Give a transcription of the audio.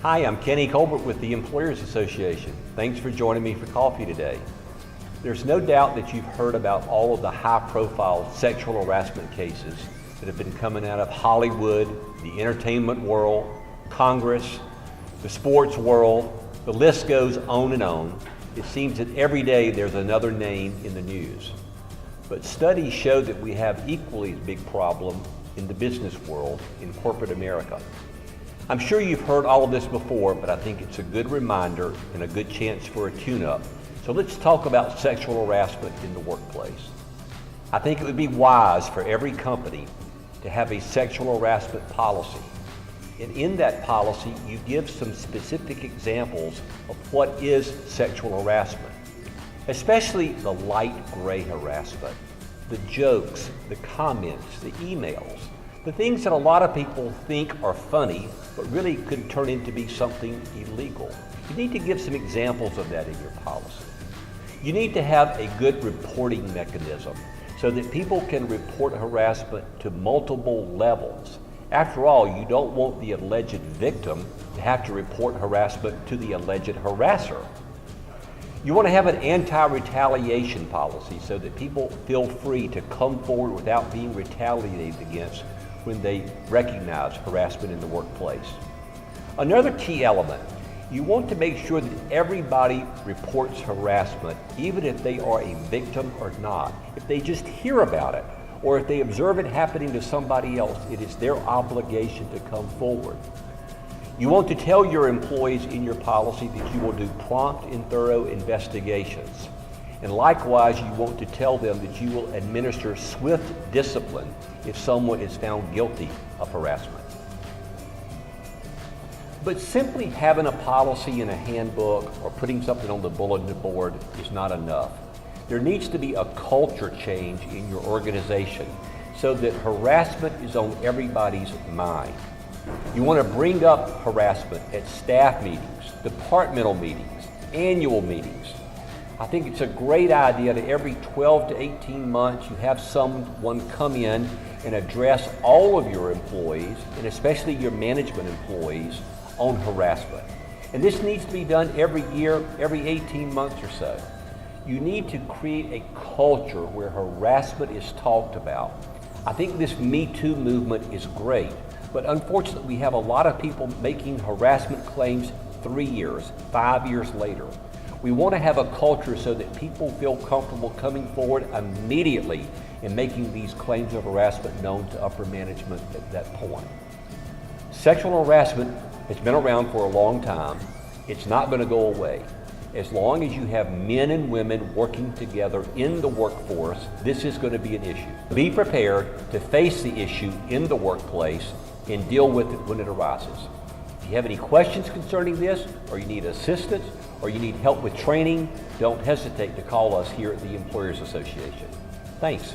Hi, I'm Kenny Colbert with the Employers Association. Thanks for joining me for coffee today. There's no doubt that you've heard about all of the high-profile sexual harassment cases that have been coming out of Hollywood, the entertainment world, Congress, the sports world. The list goes on and on. It seems that every day there's another name in the news. But studies show that we have equally as big problem in the business world, in corporate America. I'm sure you've heard all of this before, but I think it's a good reminder and a good chance for a tune-up. So let's talk about sexual harassment in the workplace. I think it would be wise for every company to have a sexual harassment policy. And in that policy, you give some specific examples of what is sexual harassment, especially the light gray harassment, the jokes, the comments, the emails, the things that a lot of people think are funny, but really could turn into be something illegal. You need to give some examples of that in your policy. You need to have a good reporting mechanism so that people can report harassment to multiple levels. After all, you don't want the alleged victim to have to report harassment to the alleged harasser. You want to have an anti-retaliation policy so that people feel free to come forward without being retaliated against when they recognize harassment in the workplace. Another key element, you want to make sure that everybody reports harassment, even if they are a victim or not. If they just hear about it, or if they observe it happening to somebody else, it is their obligation to come forward. You want to tell your employees in your policy that you will do prompt and thorough investigations. And likewise, you want to tell them that you will administer swift discipline if someone is found guilty of harassment. But simply having a policy in a handbook or putting something on the bulletin board is not enough. There needs to be a culture change in your organization so that harassment is on everybody's mind. You want to bring up harassment at staff meetings, departmental meetings, annual meetings. I think it's a great idea that every 12 to 18 months you have someone come in and address all of your employees, and especially your management employees, on harassment. And this needs to be done every year, every 18 months or so. You need to create a culture where harassment is talked about. I think this Me Too movement is great, but unfortunately we have a lot of people making harassment claims 3 years, 5 years later. We want to have a culture so that people feel comfortable coming forward immediately and making these claims of harassment known to upper management at that point. Sexual harassment has been around for a long time. It's not going to go away. As long as you have men and women working together in the workforce, this is going to be an issue. Be prepared to face the issue in the workplace and deal with it when it arises. If you have any questions concerning this, or you need assistance, or you need help with training, don't hesitate to call us here at the Employers Association. Thanks.